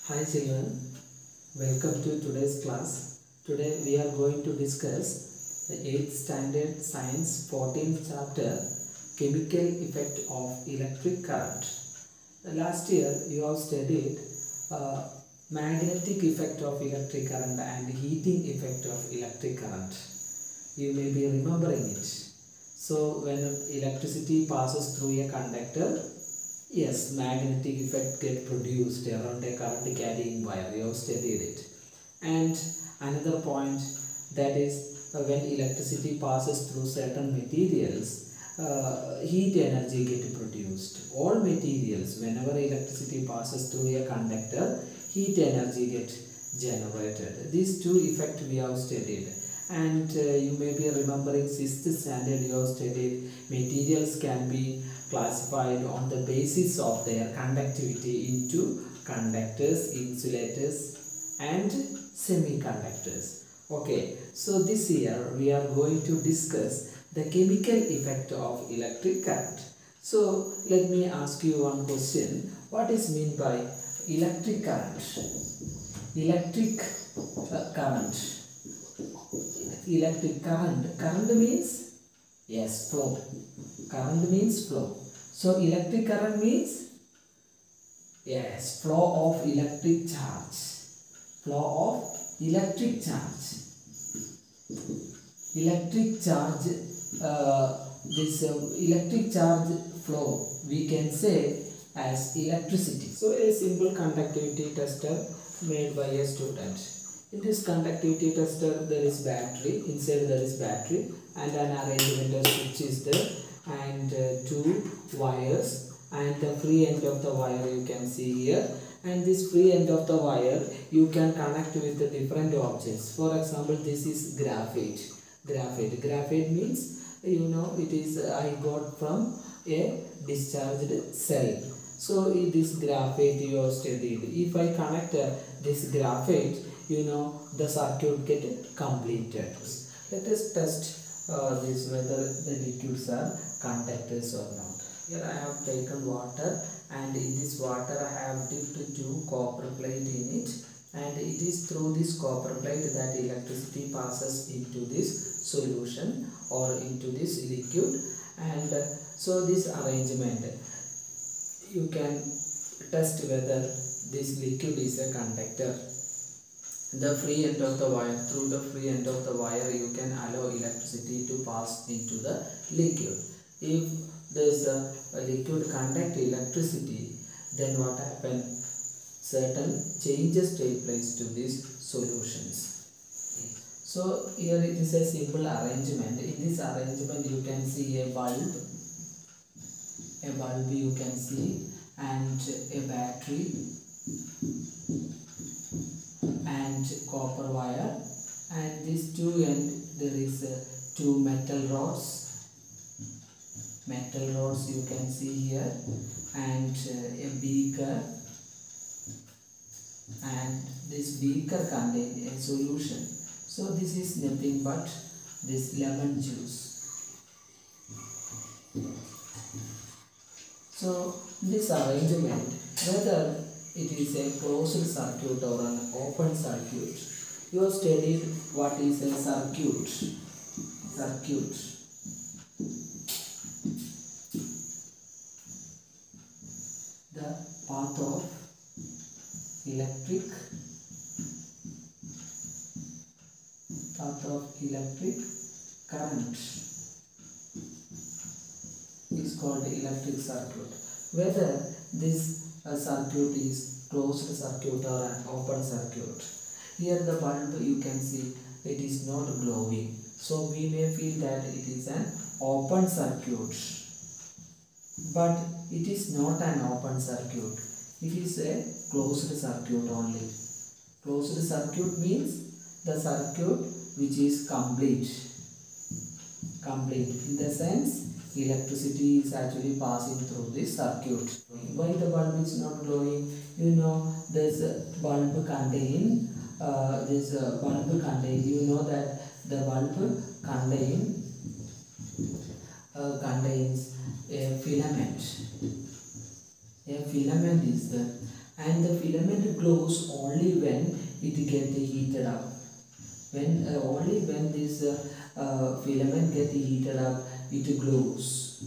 Hi children, welcome to today's class. Today we are going to discuss the 8th standard science 14th chapter, chemical effect of electric current. Last year you have studied magnetic effect of electric current and heating effect of electric current. You may be remembering it. So when electricity passes through a conductor, yes, magnetic effect get produced around a current carrying wire. You have studied it. And another point, that is when electricity passes through certain materials, heat energy get produced. All materials, whenever electricity passes through a conductor, heat energy get generated. These two effects we have studied. And you may be remembering 6th standard you have studied materials can be classified on the basis of their conductivity into conductors, insulators and semiconductors. Okay, so this year we are going to discuss the chemical effect of electric current. So let me ask you one question. What is meant by electric current? Electric current. Electric current. Current means, yes, flow. Current means flow. So electric current means, yes, flow of electric charge. Flow of electric charge. Electric charge. This electric charge flow we can say as electricity. So a simple conductivity tester made by a student. In this conductivity tester there is battery, inside there is battery and an arrangement of switch is there and two wires and the free end of the wire you can see here, and this free end of the wire you can connect with the different objects. For example, this is graphite. Graphite means, you know, it is I got from a discharged cell. So this graphite you have studied. If I connect this graphite, you know, the circuit get completed. Let us test this whether the liquids are conductors or not. Here I have taken water and in this water I have dipped two copper plate in it, and it is through this copper plate that electricity passes into this solution or into this liquid. And so this arrangement you can test whether this liquid is a conductor. The free end of the wire, through the free end of the wire you can allow electricity to pass into the liquid. If this liquid conduct electricity, then what happens? Certain changes take place to these solutions. So here it is a simple arrangement. In this arrangement you can see a bulb you can see, and a battery and copper wire, and these two end there is two metal rods you can see here, and a beaker, and this beaker contains a solution. So this is nothing but this lemon juice. So this arrangement, whether it is a closed circuit or an open circuit, you have studied what is a circuit. The path of electric current is called electric circuit. Whether this circuit is closed circuit or an open circuit. Here the bulb you can see it is not glowing, so we may feel that it is an open circuit, but it is not an open circuit. It is a closed circuit only. Closed circuit means the circuit which is complete. In the sense, electricity is actually passing through this circuit. Why the bulb is not glowing? You know, this bulb contain you know that the bulb contains a filament. A filament is there, and the filament glows only when it gets heated up. Only when this filament gets heated up, it glows.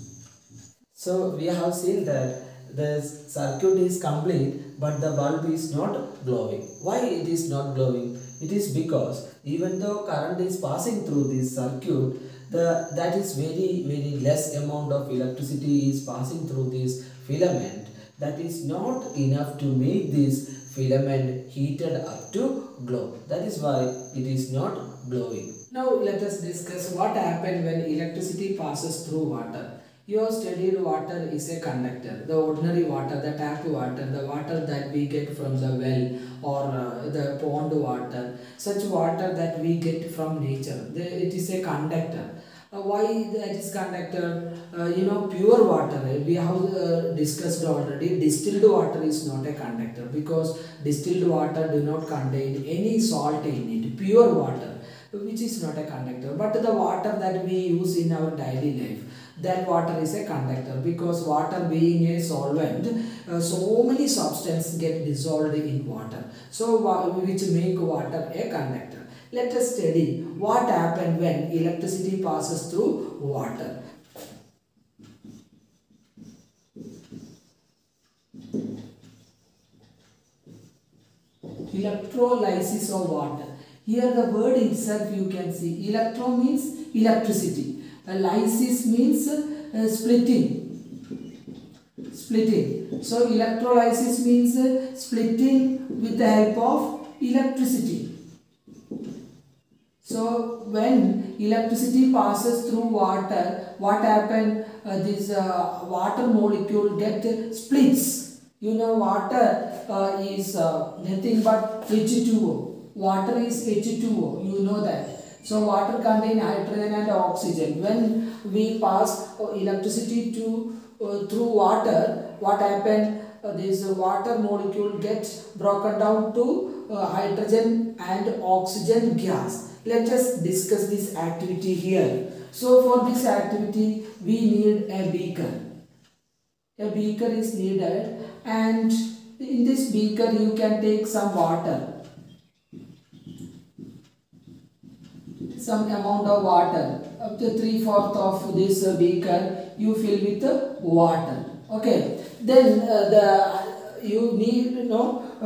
So we have seen that the circuit is complete, but the bulb is not glowing. Why it is not glowing? It is because even though current is passing through this circuit, that is very less amount of electricity is passing through this filament. That is not enough to make this filament heated up to glow. That is why it is not glowing. Now let us discuss what happens when electricity passes through water. You have studied water is a conductor. The ordinary water, the tap water, the water that we get from the well or the pond water, such water that we get from nature, it is a conductor. Why that is conductor? Pure water, we have discussed already. Distilled water is not a conductor because distilled water do not contain any salt in it. Pure water, which is not a conductor, but the water that we use in our daily life, that water is a conductor, because water being a solvent, so many substances get dissolved in water, so which make water a conductor. Let us study what happens when electricity passes through water. Electrolysis of water. Here the word itself you can see. Electro means electricity. Lysis means splitting. So electrolysis means splitting with the help of electricity. So when electricity passes through water, what happens? This water molecule get splits. Water is nothing but H2O. Water is H2O. You know that. So water contains hydrogen and oxygen. When we pass electricity through water, what happens? This water molecule gets broken down to hydrogen and oxygen gas. Let us discuss this activity here. So for this activity we need a beaker. A beaker is needed, and in this beaker you can take some water. Some amount of water, up to 3/4 of this beaker you fill with water. Okay, then you need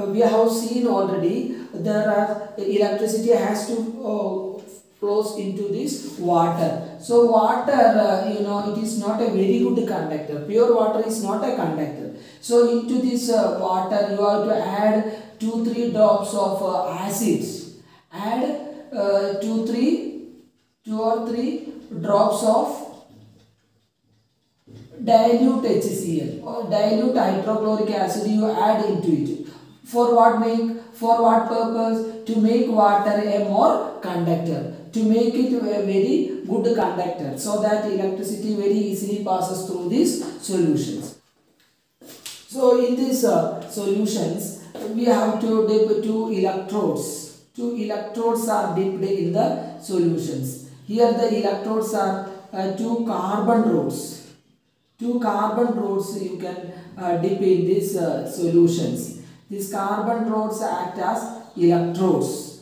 we have seen already there are electricity has to flows into this water. So water it is not a very good conductor. Pure water is not a conductor. So into this water you have to add 2-3 drops of acids. Add 2 or 3 drops of dilute HCl or dilute hydrochloric acid you add into it. For what purpose? To make water a more conductor, to make it a very good conductor, so that electricity very easily passes through these solutions. So in these solutions we have to dip 2 electrodes. 2 electrodes are dipped in the solutions. Here the electrodes are 2 carbon rods. 2 carbon rods you can dip in these solutions. These carbon rods act as electrodes.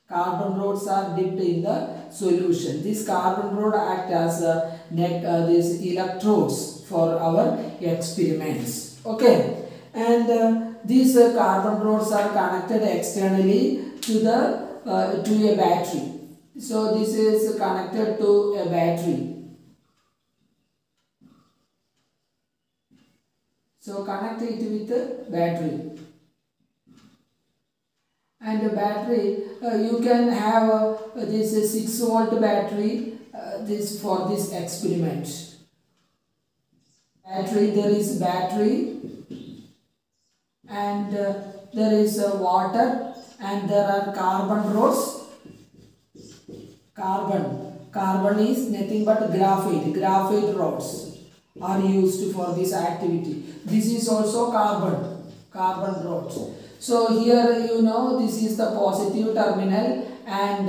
Carbon rods are dipped in the solution. This carbon rod act as these electrodes for our experiments. Okay, and these carbon rods are connected externally to a battery. So this is connected to a battery. So connect it with a battery. And the battery, you can have this 6-volt battery this for this experiment. Battery, there is battery, and there is water, and there are carbon rods. Carbon is nothing but graphite rods are used for this activity. This is also carbon rods. So here this is the positive terminal, and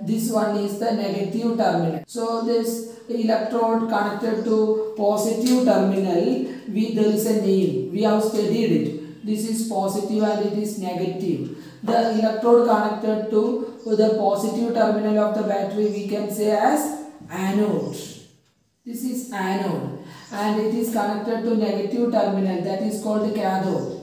this one is the negative terminal. So this electrode connected to positive terminal, there is a name. We have studied it. This is positive and it is negative. The electrode connected to the positive terminal of the battery we can say as anode. This is anode, and it is connected to negative terminal, that is called cathode.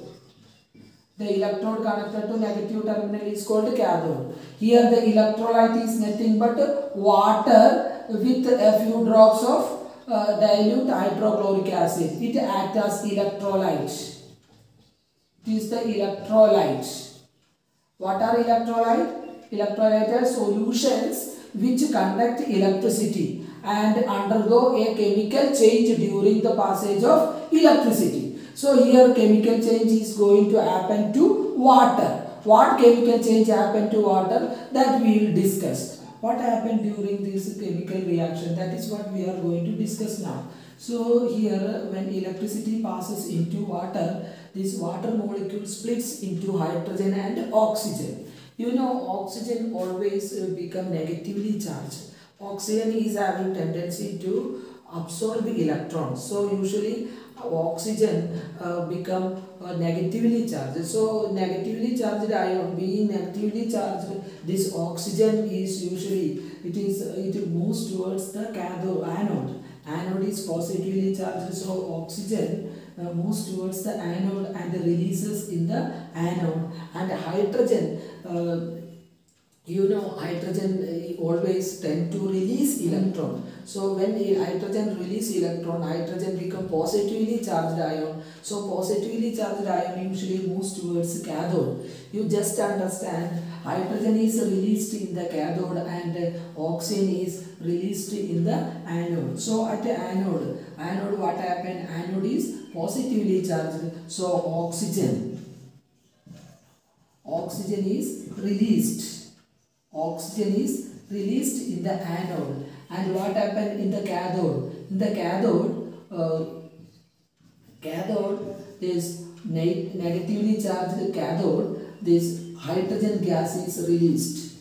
The electrode connected to negative terminal is called cathode. Here the electrolyte is nothing but water with a few drops of dilute hydrochloric acid. It acts as electrolyte. It is the electrolyte. What are electrolyte? Electrolyte are solutions which conduct electricity and undergo a chemical change during the passage of electricity. So here chemical change is going to happen to water. What chemical change happened to water, that we will discuss. What happened during this chemical reaction, that is what we are going to discuss now. So here when electricity passes into water, this water molecule splits into hydrogen and oxygen. You know, oxygen always become negatively charged. Oxygen is having tendency to absorb electrons. So usually oxygen become negatively charged. So negatively charged ion being negatively charged, this oxygen is usually it moves towards the cathode anode. Anode is positively charged, so oxygen moves towards the anode and releases in the anode, and hydrogen you know, hydrogen always tend to release electron. So when hydrogen release electron, hydrogen become positively charged ion. So positively charged ion usually moves towards cathode. You just understand, hydrogen is released in the cathode and oxygen is released in the anode. So at the anode what happened? Anode is positively charged. So oxygen is released. Oxygen is released in the anode, and what happened in the cathode? In the cathode is negatively charged cathode. This hydrogen gas is released.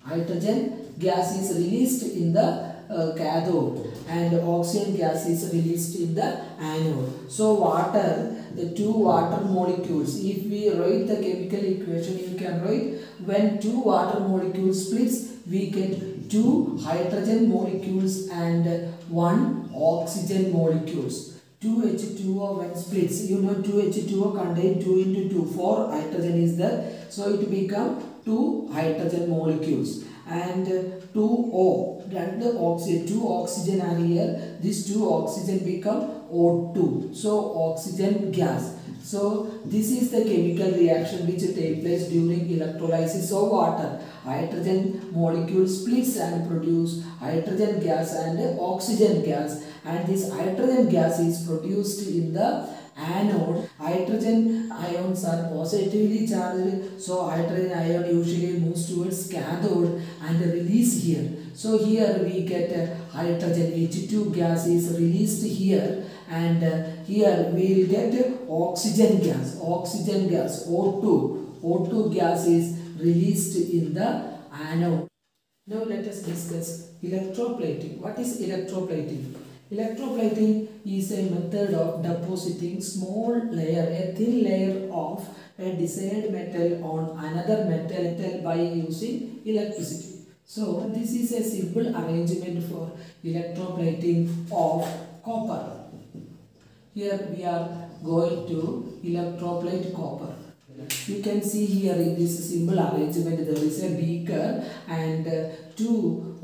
Hydrogen gas is released in the cathode, and oxygen gas is released in the anode. So water, the two water molecules, if we write the chemical equation, you can write, when two water molecules splits, we get two hydrogen molecules and one oxygen molecules. 2H2O when splits, you know 2H2O contain 2 into 2, 4 hydrogen is there, so it become 2 hydrogen molecules, and 2O, that the oxygen, 2 oxygen are here, this 2 oxygen become O2, so oxygen gas. So this is the chemical reaction which take place during electrolysis of water. Hydrogen molecule splits and produce hydrogen gas and oxygen gas, and this hydrogen gas is produced in the anode. Hydrogen ions are positively charged, so hydrogen ion usually moves towards cathode and release here. So here we get hydrogen H2 gas is released here, and here we will get oxygen gas O2 gas is released in the anode. Now let us discuss electroplating. What is electroplating? Electroplating is a method of depositing a thin layer of a desired metal on another metal by using electricity. So this is a simple arrangement for electroplating of copper. Here we are going to electroplate copper. You can see here in this simple arrangement there is a beaker and two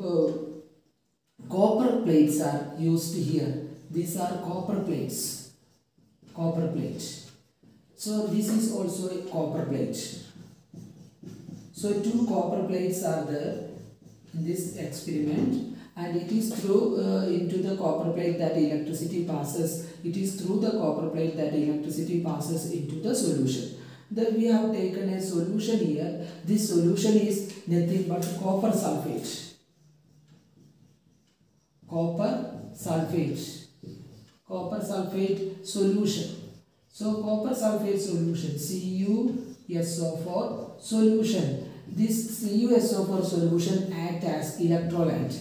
copper plates are used here. These are copper plates. So this is also a copper plate. So two copper plates are there in this experiment, and it is through into the copper plate that electricity passes. It is through the copper plate that electricity passes into the solution. Then we have taken a solution here. This solution is nothing but copper sulfate. Copper sulfate solution. So copper sulfate solution, CuSO4 solution. This CuSO4 solution acts as electrolyte.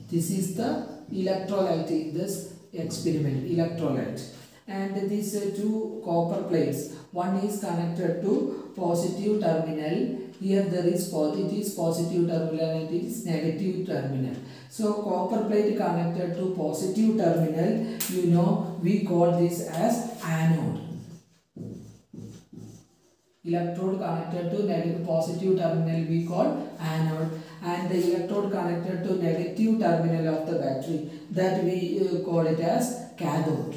This is the electrolyte in this experiment, electrolyte. and these two copper plates, one is connected to positive terminal. Here there is it is positive terminal and it is negative terminal. So copper plate connected to positive terminal, we call this as anode. Electrode connected to negative positive terminal we call anode, and the electrode connected to negative terminal of the battery, that we call it as cathode.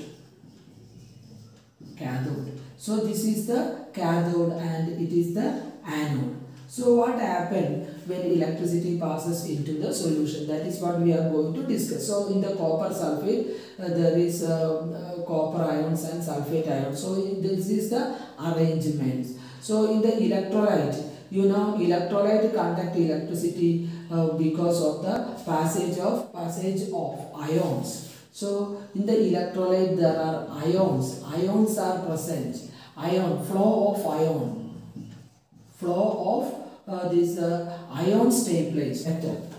So this is the cathode and it is the anode. So what happened when electricity passes into the solution? That is what we are going to discuss. So in the copper sulfate, there is copper ions and sulfate ions. So this is the arrangement. So in the electrolyte, electrolyte conduct electricity because of the passage of ions. So in the electrolyte there are ions. Ions are present. Flow of these ions take place.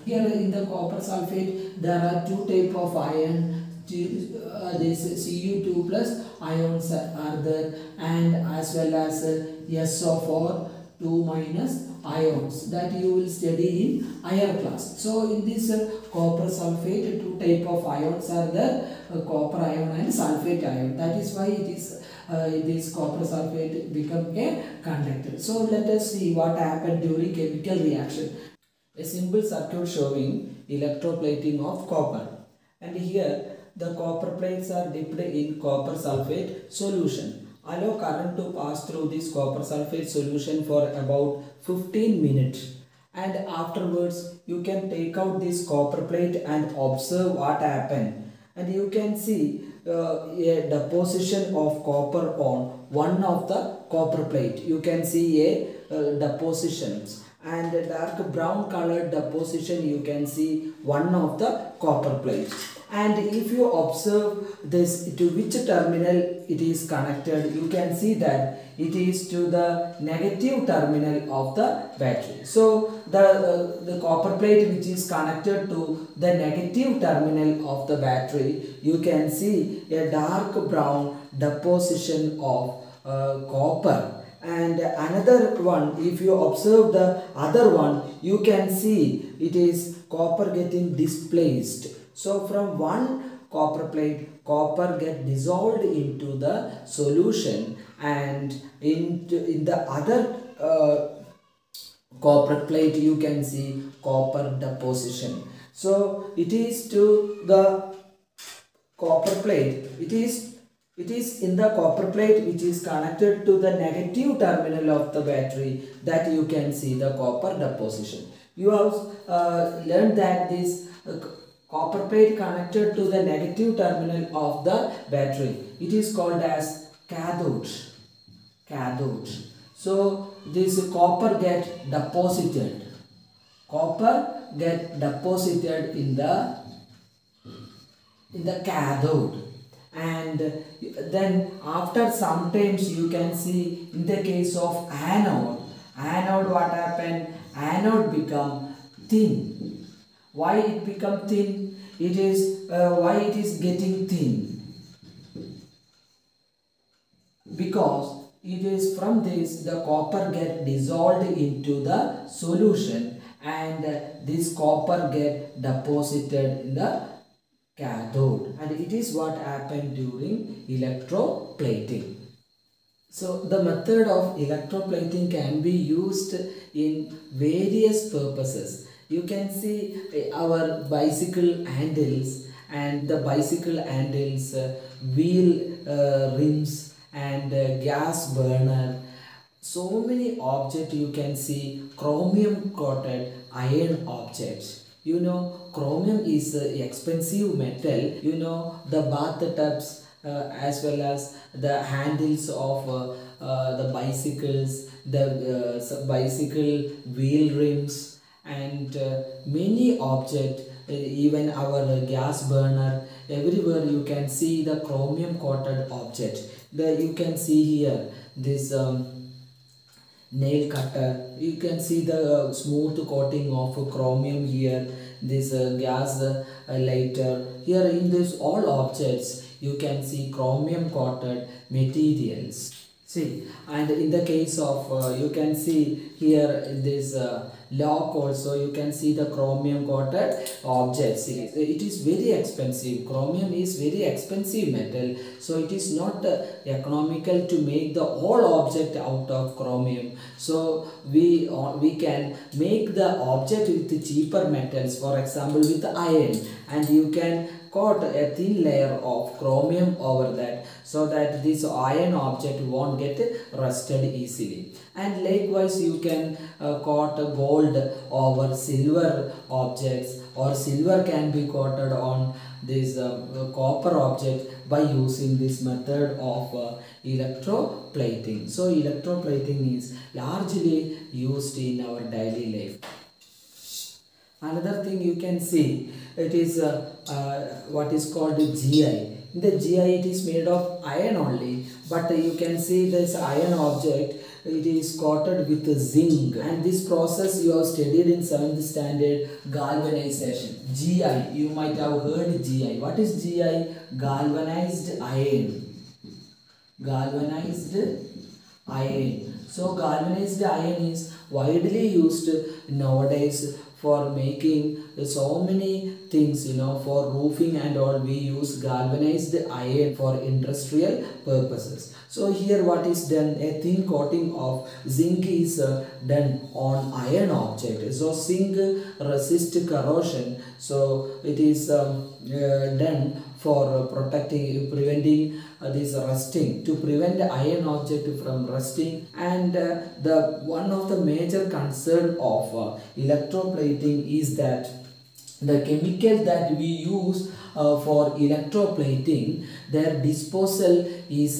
Here in the copper sulfate there are two type of ion. This Cu2 plus ions are there, and as well as SO4 2 minus ions that you will study in higher class. So in this copper sulfate, two type of ions are there, copper ion and sulfate ion. That is why it is this copper sulfate become a conductor. So let us see what happened during chemical reaction. A simple circuit showing electroplating of copper, and here the copper plates are dipped in copper sulfate solution. Allow current to pass through this copper sulfate solution for about 15 minutes, and afterwards you can take out this copper plate and observe what happened. And you can see a deposition of copper on one of the copper plate. You can see a depositions, and a dark brown colored deposition you can see one of the copper plate. And if you observe this, to which terminal it is connected, you can see that it is to the negative terminal of the battery. So the copper plate which is connected to the negative terminal of the battery, you can see a dark brown deposition of copper. And another one, if you observe the other one, you can see it is copper getting displaced. So from one copper plate, copper get dissolved into the solution, and in the other copper plate you can see copper deposition. So it is to the copper plate, it is in the copper plate which is connected to the negative terminal of the battery that you can see the copper deposition. You have learned that this copper plate connected to the negative terminal of the battery, it is called as cathode. So this copper get deposited in the cathode, and then after sometimes you can see in the case of anode what happened, anode become thin. Why it become thin? It is why it is getting thin? Because it is from this the copper get dissolved into the solution, and this copper get deposited in the cathode, and it is what happened during electroplating. So the method of electroplating can be used in various purposes. You can see our bicycle handles, and the bicycle handles, wheel rims, and gas burner. So many objects you can see, chromium coated iron objects. Chromium is an expensive metal. The bathtubs as well as the handles of the bicycles, the bicycle wheel rims, and many objects, even our gas burner, everywhere you can see the chromium coated object. You can see here this nail cutter, you can see the smooth coating of chromium here, this gas lighter. Here in this all objects you can see chromium coated materials. See, and in the case of you can see here in this lock also, you can see the chromium coated objects. It is very expensive. Chromium is very expensive metal, so it is not economical to make the whole object out of chromium. So we can make the object with cheaper metals, for example with iron, and you can coat a thin layer of chromium over that, so that this iron object won't get rusted easily. And likewise you can coat gold over silver objects, or silver can be coated on this copper object by using this method of electroplating. So electroplating is largely used in our daily life. Another thing you can see, it is what is called GI. In the GI it is made of iron only, but you can see this iron object, it is coated with zinc, and this process you have studied in 7th standard, galvanization. GI, you might have heard GI. What is GI? Galvanized iron. Galvanized iron. So galvanized iron is widely used nowadays for making so many things, for roofing and all. We use galvanized iron for industrial purposes. So here what is done, a thin coating of zinc is done on iron object. So zinc resists corrosion, so it is done for preventing this rusting, to prevent the iron object from rusting. And the one of the major concern of electroplating is that the chemical that we use for electroplating, their disposal is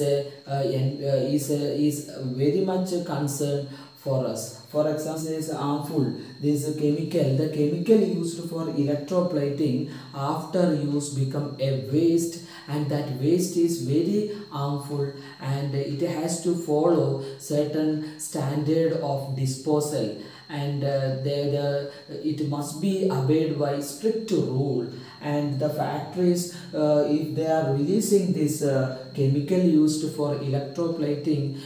very much concern for us. For example, this is harmful. This chemical, the chemical used for electroplating after use become a waste, and that waste is very harmful, and it has to follow certain standard of disposal, and it must be obeyed by strict rule. And the factories, if they are releasing this chemical used for electroplating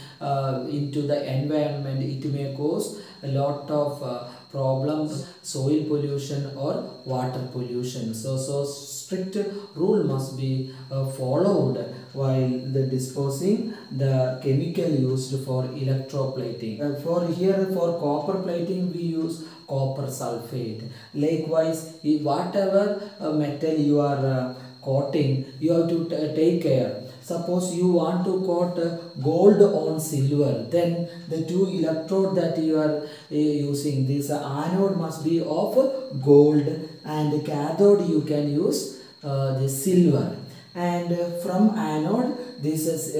into the environment, it may cause a lot of problems, soil pollution or water pollution. So strict rule must be followed while the disposing the chemical used for electroplating. For copper plating we use copper sulfate. Likewise, whatever metal you are coating, you have to take care. Suppose you want to coat gold on silver, then the two electrode that you are using, this anode must be of gold, and cathode you can use the silver. And from anode, this is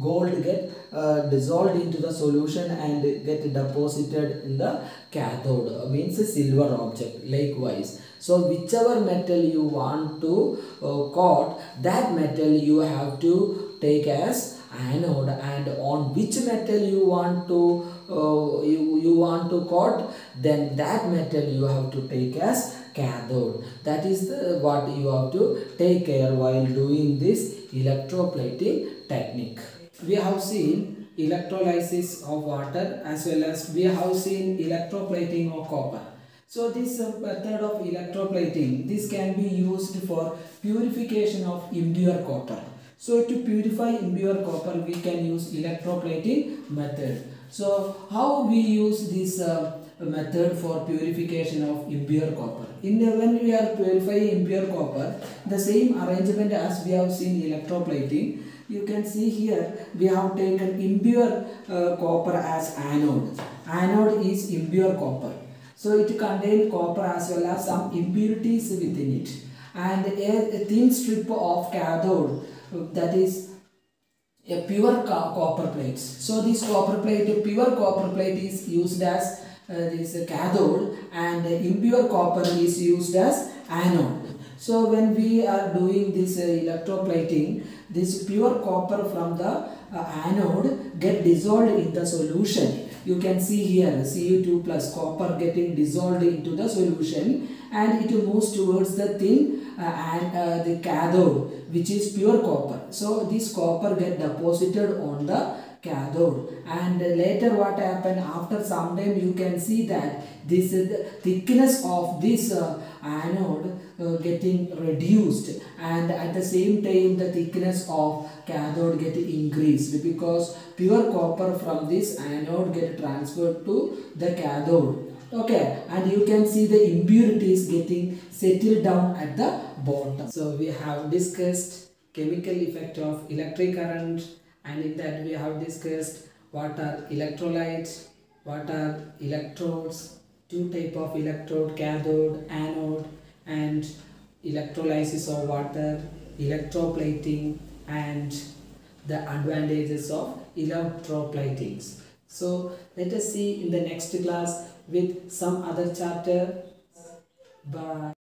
gold get dissolved into the solution and get deposited in the cathode, means a silver object. Likewise, so whichever metal you want to coat, that metal you have to take as anode, and on which metal you want to coat, then that metal you have to take as cathode. That is what you have to take care while doing this electroplating technique. We have seen electrolysis of water, as well as we have seen electroplating of copper. So this method of electroplating, this can be used for purification of impure copper. So to purify impure copper, we can use electroplating method. So how we use this method for purification of impure copper? When we are purifying impure copper, the same arrangement as we have seen electroplating. You can see here we have taken impure copper as anode. Anode is impure copper. So it contains copper as well as some impurities within it. And a thin strip of cathode, that is a pure copper plate. So this copper plate, pure copper plate is used as this cathode, and impure copper is used as anode. So when we are doing this electroplating, this pure copper from the anode get dissolved in the solution, you can see here Cu2 plus copper getting dissolved into the solution, and it moves towards the thin and the cathode, which is pure copper. So this copper get deposited on the cathode, and later what happen, after some time you can see that this the thickness of this anode getting reduced, and at the same time the thickness of cathode get increased, because pure copper from this anode get transferred to the cathode. Okay, and you can see the impurities getting settled down at the bottom. So we have discussed chemical effect of electric current, and in that we have discussed what are electrolytes, what are electrodes, two type of electrode, cathode, anode, and electrolysis of water, electroplating, and the advantages of electroplatings. So let us see in the next class with some other chapter. Bye.